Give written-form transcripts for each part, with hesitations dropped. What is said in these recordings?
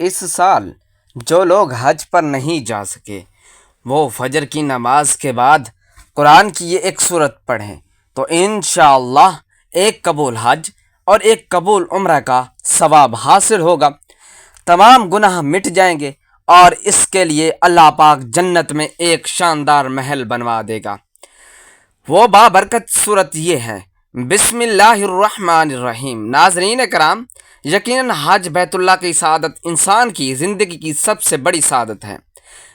اس سال جو لوگ حج پر نہیں جا سکے وہ فجر کی نماز کے بعد قرآن کی یہ ایک صورت پڑھیں تو انشاءاللہ ایک قبول حج اور ایک قبول عمرہ کا ثواب حاصل ہوگا، تمام گناہ مٹ جائیں گے اور اس کے لیے اللہ پاک جنت میں ایک شاندار محل بنوا دے گا۔ وہ بابرکت صورت یہ ہے، بسم اللہ الرحمن الرحیم۔ ناظرین کرام، یقیناً حج بیت اللہ کی سعادت انسان کی زندگی کی سب سے بڑی سعادت ہے،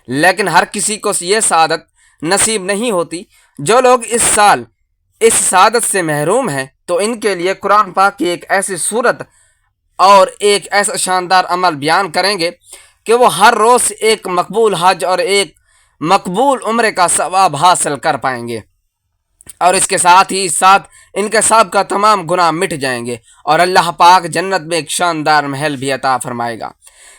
لیکن ہر کسی کو یہ سعادت نصیب نہیں ہوتی۔ جو لوگ اس سال اس سعادت سے محروم ہیں تو ان کے لیے قرآن پاک کی ایک ایسی صورت اور ایک ایسا شاندار عمل بیان کریں گے کہ وہ ہر روز ایک مقبول حج اور ایک مقبول عمرے کا ثواب حاصل کر پائیں گے، اور اس کے ساتھ ہی ساتھ ان کے سب کا تمام گناہ مٹ جائیں گے اور اللہ پاک جنت میں ایک شاندار محل بھی عطا فرمائے گا۔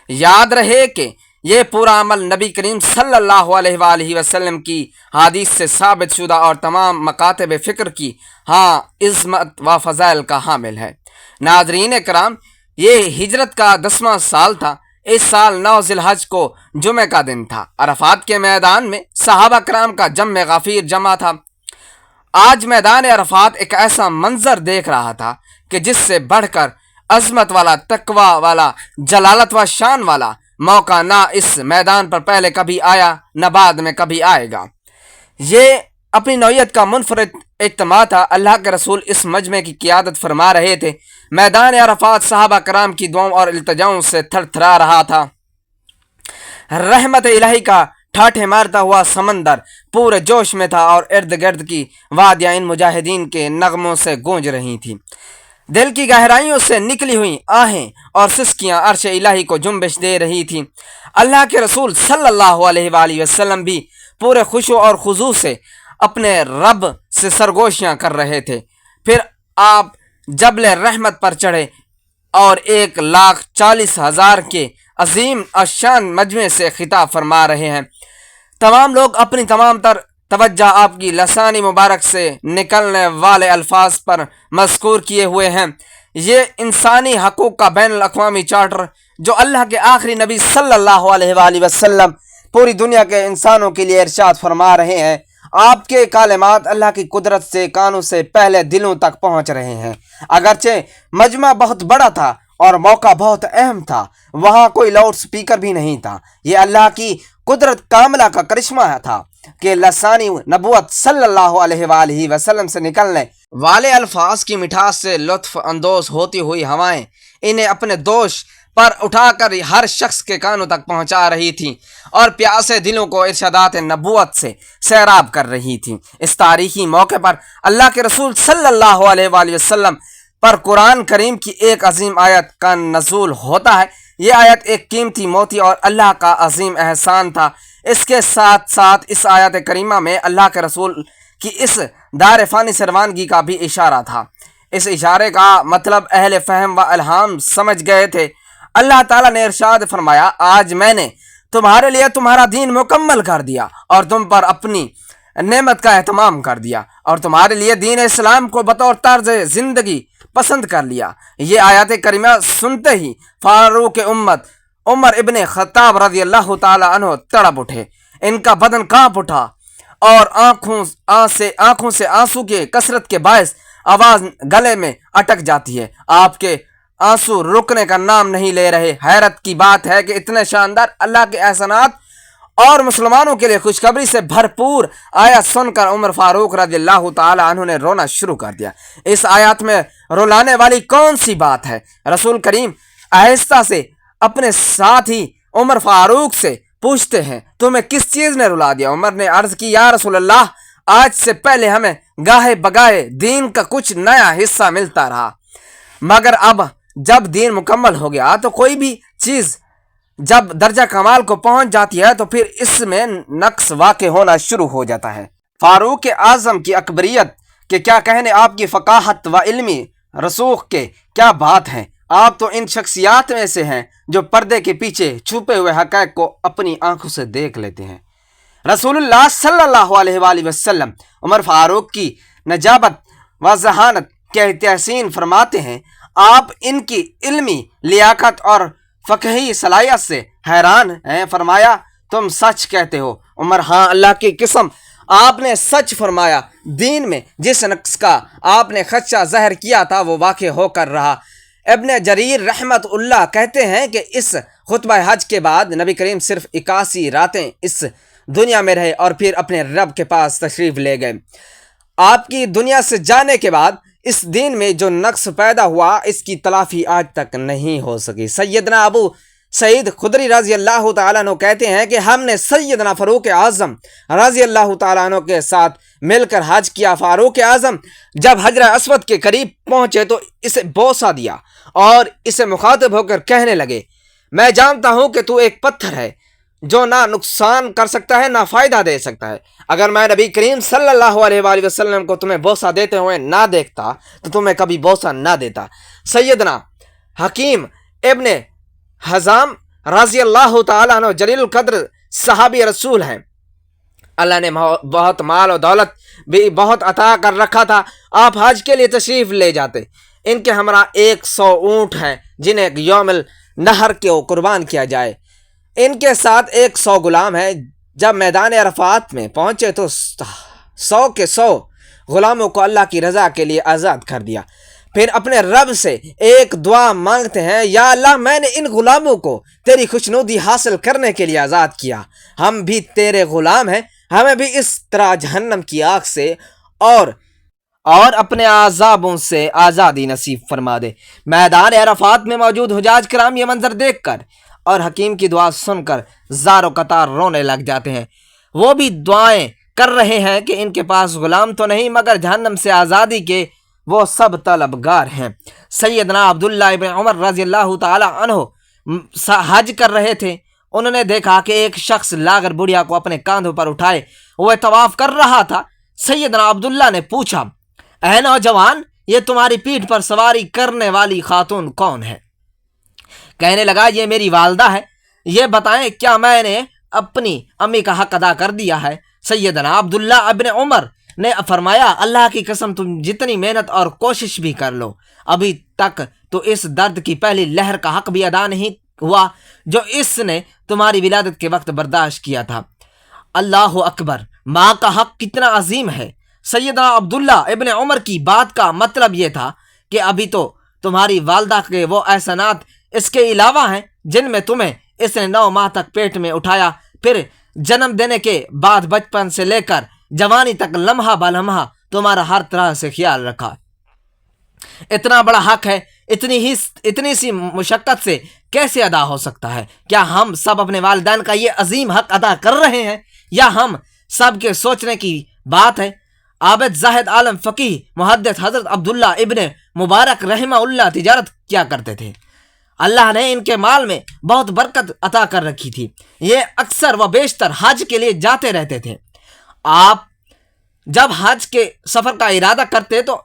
یاد رہے کہ یہ پورا عمل نبی کریم صلی اللہ علیہ وآلہ وسلم کی حدیث سے ثابت شدہ اور تمام مکاتب فکر کی عظمت و فضائل کا حامل ہے۔ ناظرین کرام، یہ ہجرت کا 10واں سال تھا۔ اس سال 9 ذی الحج کو جمعہ کا دن تھا۔ عرفات کے میدان میں صحابہ کرام کا جمع غفیر جمع تھا۔ آج میدان عرفات ایک ایسا منظر دیکھ رہا تھا کہ جس سے بڑھ کر عظمت والا، تقوی والا، جلالت و شان والا موقع نہ اس میدان پر پہلے کبھی آیا نہ بعد میں کبھی آئے گا۔ یہ اپنی نوعیت کا منفرد اجتماع تھا۔ اللہ کے رسول اس مجمع کی قیادت فرما رہے تھے۔ میدان عرفات صحابہ کرام کی دعاؤں اور التجاؤں سے تھر تھرا رہا تھا۔ رحمت الہی کا ٹھاٹھے مارتا ہوا سمندر پورے جوش میں تھا اور ارد گرد کی وادیاں ان مجاہدین کے نغموں سے گونج رہی تھیں۔ دل کی گہرائیوں سے نکلی ہوئی آہیں اور سسکیاں عرش الہی کو جنبش دے رہی تھیں۔ اللہ کے رسول صلی اللہ علیہ وآلہ وسلم بھی پورے خشوع اور خضوع سے اپنے رب سے سرگوشیاں کر رہے تھے۔ پھر آپ جبل رحمت پر چڑھے اور 1,40,000 کے عظیم الشان مجمع سے خطاب فرما رہے ہیں۔ تمام لوگ اپنی تمام تر توجہ آپ کی لسانی مبارک سے نکلنے والے الفاظ پر مذکور کیے ہوئے ہیں۔ یہ انسانی حقوق کا بین الاقوامی چارٹر جو اللہ کے آخری نبی صلی اللہ علیہ وآلہ وسلم پوری دنیا کے انسانوں کے لیے ارشاد فرما رہے ہیں، آپ کے کلمات اللہ کی قدرت سے کانوں سے پہلے دلوں تک پہنچ رہے ہیں۔ اگرچہ مجمع بہت بڑا تھا اور موقع بہت اہم تھا، وہاں کوئی لاؤڈ سپیکر بھی نہیں تھا۔ یہ اللہ کی قدرت کاملہ کا کرشمہ تھا کہ لسانی نبوت صلی اللہ علیہ وآلہ وسلم سے نکلنے والے الفاظ کی مٹھاس سے لطف اندوز ہوتی ہوئی ہوائیں انہیں اپنے دوش پر اٹھا کر ہر شخص کے کانوں تک پہنچا رہی تھیں اور پیاسے دلوں کو ارشادات نبوت سے سیراب کر رہی تھیں۔ اس تاریخی موقع پر اللہ کے رسول صلی اللہ علیہ وآلہ وسلم پر قرآن کریم کی ایک عظیم آیت کا نزول ہوتا ہے۔ یہ آیت ایک قیمتی موتی اور اللہ کا عظیم احسان تھا۔ اس کے ساتھ ساتھ اس آیت کریمہ میں اللہ کے رسول کی اس دار فانی سے روانگی کا بھی اشارہ تھا۔ اس اشارے کا مطلب اہل فہم و الہام سمجھ گئے تھے۔ اللہ تعالیٰ نے ارشاد فرمایا، آج میں نے تمہارے لیے تمہارا دین مکمل کر دیا اور تم پر اپنی نعمت کا اہتمام کر دیا اور تمہارے لیے دین اسلام کو بطور طرز زندگی پسند کر لیا۔ یہ آیات کریمہ سنتے ہی فاروق امت عمر ابن خطاب رضی اللہ تعالی عنہ تڑپ اٹھے۔ ان کا بدن کانپ اٹھا اور آنکھوں سے آنسو کی کثرت کے باعث آواز گلے میں اٹک جاتی ہے۔ آپ کے آنسو رکنے کا نام نہیں لے رہے۔ حیرت کی بات ہے کہ اتنے شاندار اللہ کے احسانات اور مسلمانوں کے لیے خوشخبری سے بھرپور آیت سن کر عمر فاروق رضی اللہ تعالی عنہ نے رونا شروع کر دیا۔ اس آیات میں رلانے والی کون سی بات ہے؟ رسول کریم آہستہ سے اپنے ساتھی عمر فاروق سے پوچھتے ہیں، تمہیں کس چیز نے رلا دیا؟ عمر نے عرض کی، یا رسول اللہ، آج سے پہلے ہمیں گاہے بگاہے دین کا کچھ نیا حصہ ملتا رہا، مگر اب جب دین مکمل ہو گیا تو کوئی بھی چیز جب درجہ کمال کو پہنچ جاتی ہے تو پھر اس میں نقص واقع ہونا شروع ہو جاتا ہے۔ فاروق اعظم کی اکبریت کے کیا کہنے، آپ کی فقاہت و علمی رسوخ کے کیا بات ہیں۔ آپ تو ان شخصیات میں سے ہیں جو پردے کے پیچھے چھپے ہوئے حقائق کو اپنی آنکھوں سے دیکھ لیتے ہیں۔ رسول اللہ صلی اللہ علیہ وآلہ وسلم عمر فاروق کی نجابت و ذہانت کے تحسین فرماتے ہیں۔ آپ ان کی علمی لیاقت اور فقہی صلاحیت سے حیران ہیں۔ فرمایا تم سچ کہتے ہو عمر، ہاں اللہ کی قسم آپ نے سچ فرمایا، دین میں جس نقص کا آپ نے خدشہ ظاہر کیا تھا وہ واقع ہو کر رہا۔ ابن جریر رحمت اللہ کہتے ہیں کہ اس خطبہ حج کے بعد نبی کریم صرف 81 راتیں اس دنیا میں رہے اور پھر اپنے رب کے پاس تشریف لے گئے۔ آپ کی دنیا سے جانے کے بعد اس دین میں جو نقص پیدا ہوا اس کی تلافی آج تک نہیں ہو سکی۔ سیدنا ابو سعید خدری رضی اللہ تعالیٰ عنہ کہتے ہیں کہ ہم نے سیدنا فاروق اعظم رضی اللہ تعالیٰ عنہ کے ساتھ مل کر حج کیا۔ فاروق اعظم جب حجر اسود کے قریب پہنچے تو اسے بوسہ دیا اور اسے مخاطب ہو کر کہنے لگے، میں جانتا ہوں کہ تو ایک پتھر ہے جو نہ نقصان کر سکتا ہے نہ فائدہ دے سکتا ہے۔ اگر میں نبی کریم صلی اللہ علیہ وآلہ وسلم کو تمہیں بوسہ دیتے ہوئے نہ دیکھتا تو تمہیں کبھی بوسہ نہ دیتا۔ سیدنا حکیم ابن حزام رضی اللہ تعالیٰ عنہ جلیل القدر صحابی رسول ہیں۔ اللہ نے بہت مال و دولت بھی بہت عطا کر رکھا تھا۔ آپ حج کے لیے تشریف لے جاتے۔ ان کے ہمراہ 100 اونٹ ہیں جنہیں یوم النحر کو قربان کیا جائے۔ ان کے ساتھ 100 غلام ہیں۔ جب میدان عرفات میں پہنچے تو 100 کے 100 غلاموں کو اللہ کی رضا کے لیے آزاد کر دیا۔ پھر اپنے رب سے ایک دعا مانگتے ہیں، یا اللہ میں نے ان غلاموں کو تیری خوشنودی حاصل کرنے کے لیے آزاد کیا، ہم بھی تیرے غلام ہیں، ہمیں بھی اس طرح جہنم کی آگ سے اور اپنے عذابوں سے آزادی نصیب فرما دے۔ میدان عرفات میں موجود حجاج کرام یہ منظر دیکھ کر اور حکیم کی دعا سن کر زار و قطار رونے لگ جاتے ہیں۔ وہ بھی دعائیں کر رہے ہیں کہ ان کے پاس غلام تو نہیں مگر جہنم سے آزادی کے وہ سب طلبگار ہیں۔ سیدنا عبداللہ ابن عمر رضی اللہ تعالی عنہ حج کر رہے تھے۔ انہوں نے دیکھا کہ ایک شخص لاغر بڑھیا کو اپنے کاندھوں پر اٹھائے وہ طواف کر رہا تھا۔ سیدنا عبداللہ نے پوچھا، اے نوجوان، یہ تمہاری پیٹھ پر سواری کرنے والی خاتون کون ہے؟ کہنے لگا، یہ میری والدہ ہے۔ یہ بتائیں کیا میں نے اپنی امی کا حق ادا کر دیا ہے؟ سیدنا عبداللہ ابن عمر نے فرمایا، اللہ کی قسم تم جتنی محنت اور کوشش بھی کر لو ابھی تک تو اس درد کی پہلی لہر کا حق بھی ادا نہیں ہوا جو اس نے تمہاری ولادت کے وقت برداشت کیا تھا۔ اللہ اکبر، ماں کا حق کتنا عظیم ہے۔ سیدنا عبداللہ ابن عمر کی بات کا مطلب یہ تھا کہ ابھی تو تمہاری والدہ کے وہ احسانات اس کے علاوہ ہیں جن میں تمہیں اس نے 9 ماہ تک پیٹ میں اٹھایا، پھر جنم دینے کے بعد بچپن سے لے کر جوانی تک لمحہ بلمحہ تمہارا ہر طرح سے خیال رکھا۔ اتنا بڑا حق ہے، اتنی سی مشقت سے کیسے ادا ہو سکتا ہے؟ کیا ہم سب اپنے والدین کا یہ عظیم حق ادا کر رہے ہیں یا ہم سب کے سوچنے کی بات ہے؟ عابد زاہد عالم فقیہ محدث حضرت عبداللہ ابن مبارک رحمہ اللہ تجارت کیا کرتے تھے۔ اللہ نے ان کے مال میں بہت برکت عطا کر رکھی تھی۔ یہ اکثر و بیشتر حج کے لیے جاتے رہتے تھے۔ آپ جب حج کے سفر کا ارادہ کرتے تو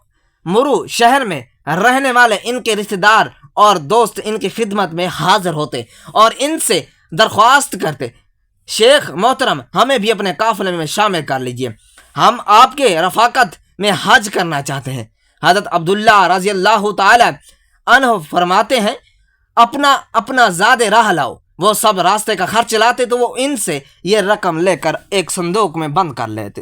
مرو شہر میں رہنے والے ان کے رشتہ دار اور دوست ان کی خدمت میں حاضر ہوتے اور ان سے درخواست کرتے، شیخ محترم ہمیں بھی اپنے قافلے میں شامل کر لیجئے، ہم آپ کے رفاقت میں حج کرنا چاہتے ہیں۔ حضرت عبداللہ رضی اللہ تعالی عنہ فرماتے ہیں، اپنا زاد راہ لاؤ۔ وہ سب راستے کا خرچ لاتے تو وہ ان سے یہ رقم لے کر ایک صندوق میں بند کر لیتے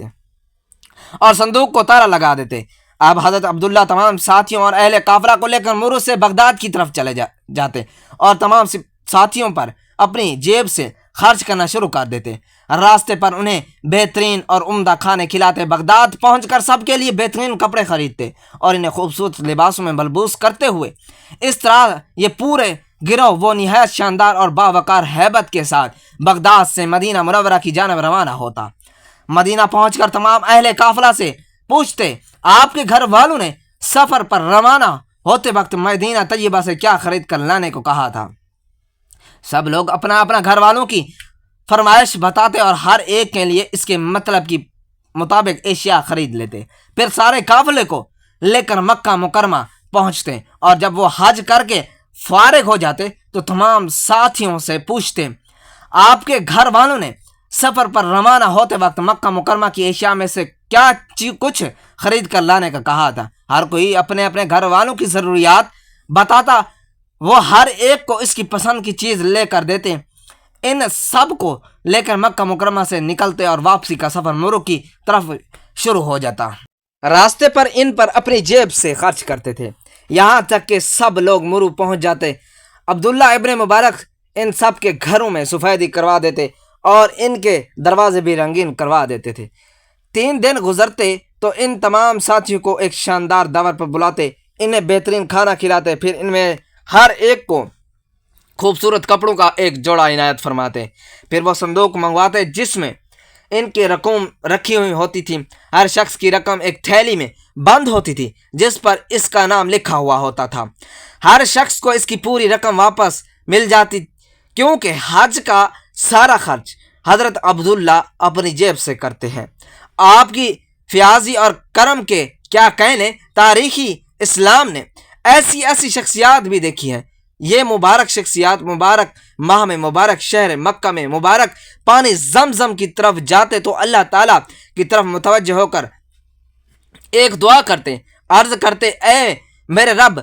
اور صندوق کو تالا لگا دیتے۔ اب حضرت عبداللہ تمام ساتھیوں اور اہل قافلہ کو لے کر مرو سے بغداد کی طرف چلے جاتے اور تمام ساتھیوں پر اپنی جیب سے خرچ کرنا شروع کر دیتے۔ راستے پر انہیں بہترین اور عمدہ کھانے کھلاتے۔ بغداد پہنچ کر سب کے لیے بہترین کپڑے خریدتے اور انہیں خوبصورت لباسوں میں ملبوس کرتے ہوئے اس طرح یہ پورے گروہ وہ نہایت شاندار اور باوقار ہیبت کے ساتھ بغداد سے مدینہ منورہ کی جانب روانہ ہوتا۔ مدینہ پہنچ کر تمام اہل قافلہ سے پوچھتے، آپ کے گھر والوں نے سفر پر روانہ ہوتے وقت مدینہ طیبہ سے کیا خرید کر لانے کو کہا تھا؟ سب لوگ اپنا اپنا گھر والوں کی فرمائش بتاتے اور ہر ایک کے لیے اس کے مطلب کی مطابق اشیاء خرید لیتے۔ پھر سارے قافلے کو لے کر مکہ مکرمہ پہنچتے اور جب وہ حج کر کے فارغ ہو جاتے تو تمام ساتھیوں سے پوچھتے، آپ کے گھر والوں نے سفر پر روانہ ہوتے وقت مکہ مکرمہ کی اشیاء میں سے کیا کچھ خرید کر لانے کا کہا تھا؟ ہر کوئی اپنے اپنے گھر والوں کی ضروریات بتاتا وہ ہر ایک کو اس کی پسند کی چیز لے کر دیتے۔ ان سب کو لے کر مکہ مکرمہ سے نکلتے اور واپسی کا سفر مرو کی طرف شروع ہو جاتا۔ راستے پر ان پر اپنی جیب سے خرچ کرتے تھے، یہاں تک کہ سب لوگ مرو پہنچ جاتے۔ عبداللہ ابن مبارک ان سب کے گھروں میں سفیدی کروا دیتے اور ان کے دروازے بھی رنگین کروا دیتے تھے۔ 3 دن گزرتے تو ان تمام ساتھیوں کو ایک شاندار دعوت پر بلاتے، انہیں بہترین کھانا کھلاتے، پھر ان میں ہر ایک کو خوبصورت کپڑوں کا ایک جوڑا عنایت فرماتے۔ پھر وہ صندوق منگواتے جس میں ان کی رقم رکھی ہوئی ہوتی تھی۔ ہر شخص کی رقم ایک تھیلی میں بند ہوتی تھی جس پر اس کا نام لکھا ہوا ہوتا تھا۔ ہر شخص کو اس کی پوری رقم واپس مل جاتی کیونکہ حج کا سارا خرچ حضرت عبداللہ اپنی جیب سے کرتے ہیں۔ آپ کی فیاضی اور کرم کے کیا کہنے، تاریخی اسلام نے ایسی شخصیات بھی دیکھی ہیں۔ یہ مبارک شخصیات مبارک ماہ میں، مبارک شہر مکہ میں، مبارک پانی زمزم کی طرف جاتے تو اللہ تعالیٰ کی طرف متوجہ ہو کر ایک دعا کرتے، عرض کرتے، اے میرے رب،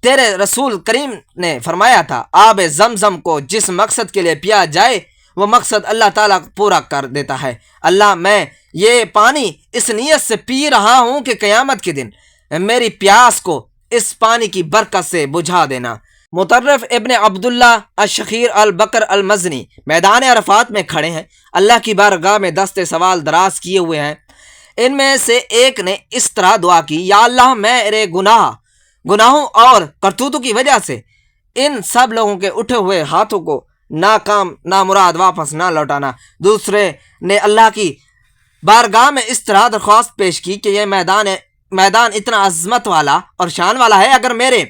تیرے رسول کریم نے فرمایا تھا آب زمزم کو جس مقصد کے لیے پیا جائے وہ مقصد اللہ تعالیٰ پورا کر دیتا ہے۔ اللہ، میں یہ پانی اس نیت سے پی رہا ہوں کہ قیامت کے دن میری پیاس کو اس پانی کی برکت سے بجھا دینا۔ مطرف ابن عبداللہ الشخیر البکر المزنی میدان عرفات میں کھڑے ہیں، اللہ کی بارگاہ میں دست سوال دراز کیے ہوئے ہیں۔ ان میں سے ایک نے اس طرح دعا کی، یا اللہ، میرے گناہوں اور کرتوتوں کی وجہ سے ان سب لوگوں کے اٹھے ہوئے ہاتھوں کو ناکام نامراد واپس نہ لوٹانا۔ دوسرے نے اللہ کی بارگاہ میں اس طرح درخواست پیش کی کہ یہ میدان اتنا عظمت والا اور شان والا ہے، اگر میرے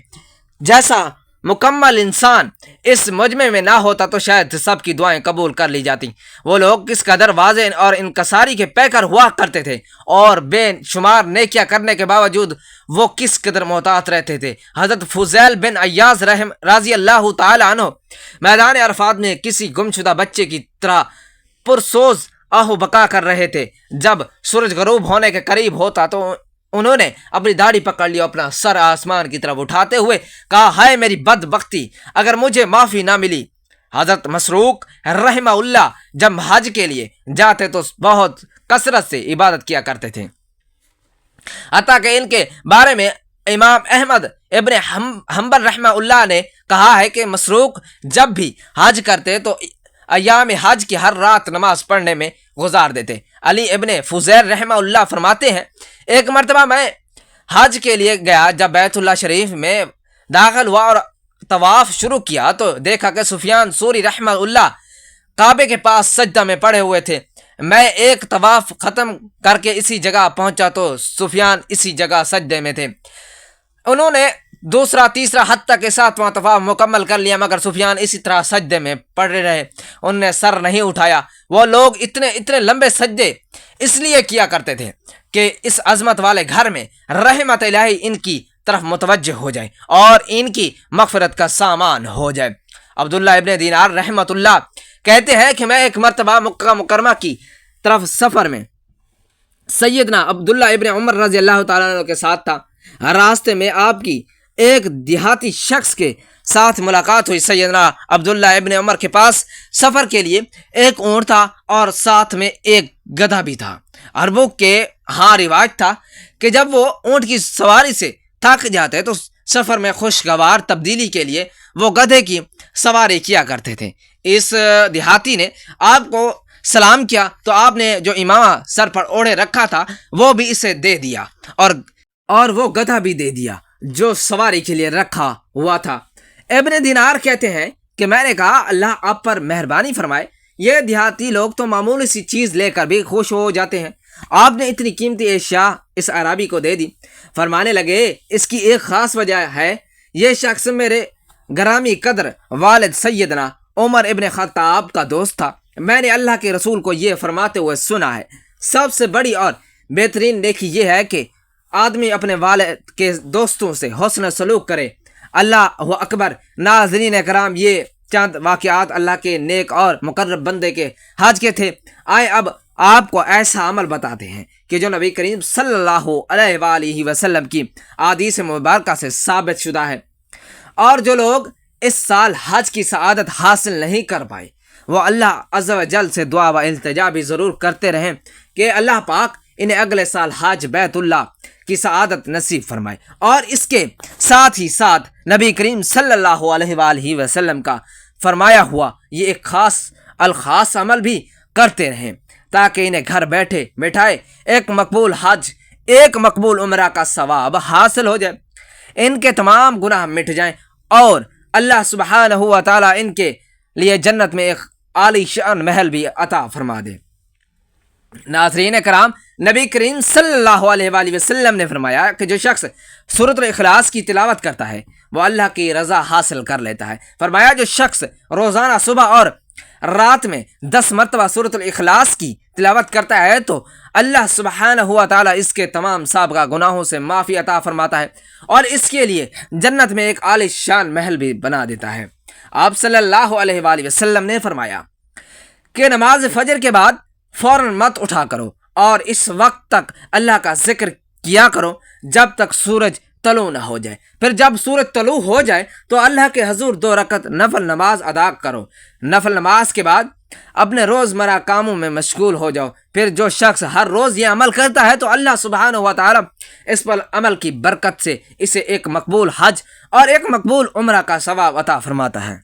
جیسا مکمل انسان اس مجمع میں نہ ہوتا تو شاید سب کی دعائیں قبول کر لی جاتی۔ وہ لوگ کس قدر واضح اور انکساری کے پیکر ہوا کرتے تھے اور بے شمار نیکیاں کرنے کے باوجود وہ کس قدر محتاط رہتے تھے۔ حضرت فضیل بن عیاض رضی اللہ تعالی عنہ میدان عرفات میں کسی گمشدہ بچے کی طرح پرسوز آہو بکا کر رہے تھے۔ جب سورج غروب ہونے کے قریب ہوتا تو انہوں نے اپنی داڑھی پکڑ لی، اپنا سر آسمان کی طرف اٹھاتے ہوئے کہا، ہائے میری بدبختی، اگر مجھے معافی نہ ملی۔ حضرت مسروق رحمہ اللہ جب حج کے لیے جاتے تو بہت کثرت سے عبادت کیا کرتے تھے، حتیٰ کہ ان کے بارے میں امام احمد ابن حنبل رحمہ اللہ نے کہا ہے کہ مسروق جب بھی حج کرتے تو ایام حج کی ہر رات نماز پڑھنے میں گزار دیتے۔ علی ابن فضیل رحمہ اللہ فرماتے ہیں، ایک مرتبہ میں حج کے لیے گیا، جب بیت اللہ شریف میں داخل ہوا اور طواف شروع کیا تو دیکھا کہ سفیان ثوری رحمہ اللہ کعبے کے پاس سجدہ میں پڑے ہوئے تھے۔ میں ایک طواف ختم کر کے اسی جگہ پہنچا تو سفیان اسی جگہ سجدے میں تھے۔ انہوں نے دوسرا تیسرا حتیٰ کے 7واں طواف مکمل کر لیا مگر سفیان اسی طرح سجدے میں پڑے رہے، انہوں نے سر نہیں اٹھایا۔ وہ لوگ اتنے لمبے سجدے اس لیے کیا کرتے تھے کہ اس عظمت والے گھر میں رحمت الہی ان کی طرف متوجہ ہو جائے اور ان کی مغفرت کا سامان ہو جائے۔ عبداللہ ابن دینار رحمۃ اللہ کہتے ہیں کہ میں ایک مرتبہ مکہ مکرمہ کی طرف سفر میں سیدنا عبداللہ ابن عمر رضی اللہ تعالیٰ عنہ کے ساتھ تھا۔ راستے میں آپ کی ایک دیہاتی شخص کے ساتھ ملاقات ہوئی۔ سیدنا عبداللہ ابن عمر کے پاس سفر کے لیے ایک اونٹ تھا اور ساتھ میں ایک گدھا بھی تھا۔ عربوں کے ہاں رواج تھا کہ جب وہ اونٹ کی سواری سے تھک جاتے تو سفر میں خوشگوار تبدیلی کے لیے وہ گدھے کی سواری کیا کرتے تھے۔ اس دیہاتی نے آپ کو سلام کیا تو آپ نے جو امامہ سر پر اوڑھے رکھا تھا وہ بھی اسے دے دیا اور وہ گدھا بھی دے دیا جو سواری کے لیے رکھا ہوا تھا۔ ابن دینار کہتے ہیں کہ میں نے کہا، اللہ آپ پر مہربانی فرمائے، یہ دیہاتی لوگ تو معمولی سی چیز لے کر بھی خوش ہو جاتے ہیں، آپ نے اتنی قیمتی اشیاء اس عربی کو دے دی۔ فرمانے لگے، اس کی ایک خاص وجہ ہے، یہ شخص میرے گرامی قدر والد سیدنا عمر ابن خطاب کا دوست تھا۔ میں نے اللہ کے رسول کو یہ فرماتے ہوئے سنا ہے، سب سے بڑی اور بہترین نیکی یہ ہے کہ آدمی اپنے والد کے دوستوں سے حسن سلوک کرے۔ اللہ اکبر۔ ناظرین کرام، یہ چند واقعات اللہ کے نیک اور مقرب بندے کے حج کے تھے۔ آئے اب آپ کو ایسا عمل بتاتے ہیں کہ جو نبی کریم صلی اللہ علیہ وآلہ وسلم کی احادیث مبارکہ سے ثابت شدہ ہے، اور جو لوگ اس سال حج کی سعادت حاصل نہیں کر پائے وہ اللہ عز و جل سے دعا و التجا بھی ضرور کرتے رہیں کہ اللہ پاک انہیں اگلے سال حج بیت اللہ کی سعادت نصیب فرمائے، اور اس کے ساتھ ہی ساتھ نبی کریم صلی اللہ علیہ وآلہ وسلم کا فرمایا ہوا یہ ایک خاص عمل بھی کرتے رہیں تاکہ انہیں گھر بیٹھے بٹھائے ایک مقبول حج، ایک مقبول عمرہ کا ثواب حاصل ہو جائے، ان کے تمام گناہ مٹ جائیں اور اللہ سبحانہ و تعالیٰ ان کے لیے جنت میں ایک عالی شان محل بھی عطا فرما دے۔ ناظرین کرام، نبی کریم صلی اللہ علیہ وآلہ وسلم نے فرمایا کہ جو شخص سورۃ الاخلاص کی تلاوت کرتا ہے وہ اللہ کی رضا حاصل کر لیتا ہے۔ فرمایا جو شخص روزانہ صبح اور رات میں 10 مرتبہ سورۃ الاخلاص کی تلاوت کرتا ہے تو اللہ سبحانہ و تعالیٰ اس کے تمام سابقہ گناہوں سے معافی عطا فرماتا ہے اور اس کے لیے جنت میں ایک عالی شان محل بھی بنا دیتا ہے۔ آپ صلی اللہ علیہ وآلہ وسلم نے فرمایا کہ نماز فجر کے بعد فوراً مت اٹھا کرو اور اس وقت تک اللہ کا ذکر کیا کرو جب تک سورج طلوع نہ ہو جائے، پھر جب سورج طلوع ہو جائے تو اللہ کے حضور 2 رکعت نفل نماز ادا کرو۔ نفل نماز کے بعد اپنے روزمرہ کاموں میں مشغول ہو جاؤ۔ پھر جو شخص ہر روز یہ عمل کرتا ہے تو اللہ سبحانہ و تعالی اس پر عمل کی برکت سے اسے ایک مقبول حج اور ایک مقبول عمرہ کا ثواب عطا فرماتا ہے۔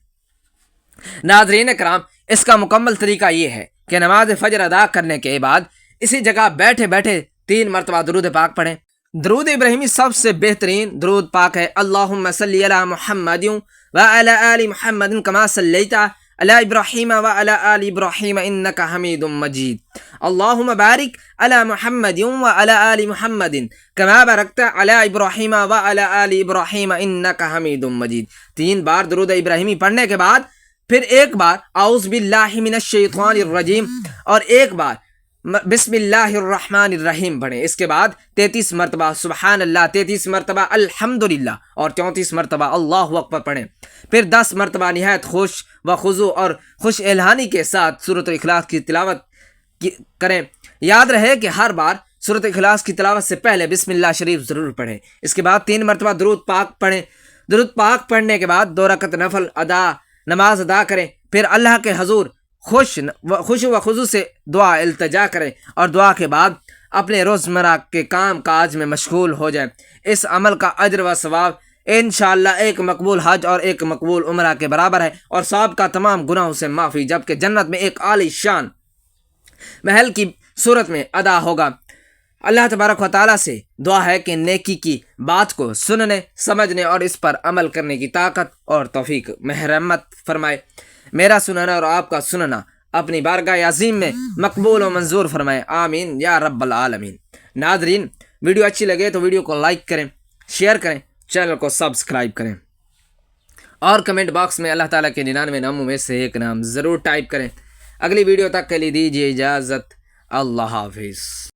ناظرین کرام، اس کا مکمل طریقہ یہ ہے کہ نماز فجر ادا کرنے کے بعد اسی جگہ بیٹھے بیٹھے 3 مرتبہ درود پاک پڑھیں۔ درود ابراہیمی سب سے بہترین درود پاک ہے۔ اللہم صلی علی محمد وعلی آل محمد کما صلیت علی ابراہیم وعلی آل ابراہیم انک حمید مجید۔ اللہم بارک علی محمد وعلی آل محمد کما بارکت علی ابراہیم وعلی آل ابراہیم انک حمید مجید۔ 3 بار درود ابراہیمی پڑھنے کے بعد پھر ایک بار اعوذ باللہ من الشیطان الرجیم اور ایک بار بسم اللہ الرحمن الرحیم پڑھیں۔ اس کے بعد 33 مرتبہ سبحان اللہ، 33 مرتبہ الحمدللہ اور 34 مرتبہ اللہ اکبر پڑھیں۔ پھر 10 مرتبہ نہایت خوش و خضوع اور خوش الہانی کے ساتھ سورۃ الاخلاص کی تلاوت کریں۔ یاد رہے کہ ہر بار سورۃ الاخلاص کی تلاوت سے پہلے بسم اللہ شریف ضرور پڑھیں۔ اس کے بعد 3 مرتبہ درود پاک پڑھیں۔ درود پاک پڑھنے کے بعد 2 رکعت نفل نماز ادا کریں۔ پھر اللہ کے حضور خوش و خضوع سے دعا التجا کریں اور دعا کے بعد اپنے روزمرہ کے کام کاج میں مشغول ہو جائیں۔ اس عمل کا اجر و ثواب انشاءاللہ ایک مقبول حج اور ایک مقبول عمرہ کے برابر ہے اور سب کا تمام گناہوں سے معافی، جبکہ جنت میں ایک عالی شان محل کی صورت میں ادا ہوگا۔ اللہ تبارک و تعالیٰ سے دعا ہے کہ نیکی کی بات کو سننے، سمجھنے اور اس پر عمل کرنے کی طاقت اور توفیق رحمت فرمائے۔ میرا سننا اور آپ کا سننا اپنی بارگاہ عظیم میں مقبول و منظور فرمائے، آمین یا رب العالمین۔ ناظرین، ویڈیو اچھی لگے تو ویڈیو کو لائک کریں، شیئر کریں، چینل کو سبسکرائب کریں اور کمنٹ باکس میں اللہ تعالیٰ کے 99 ناموں میں سے ایک نام ضرور ٹائپ کریں۔ اگلی ویڈیو تک کے لیے دیجیے اجازت، اللہ حافظ۔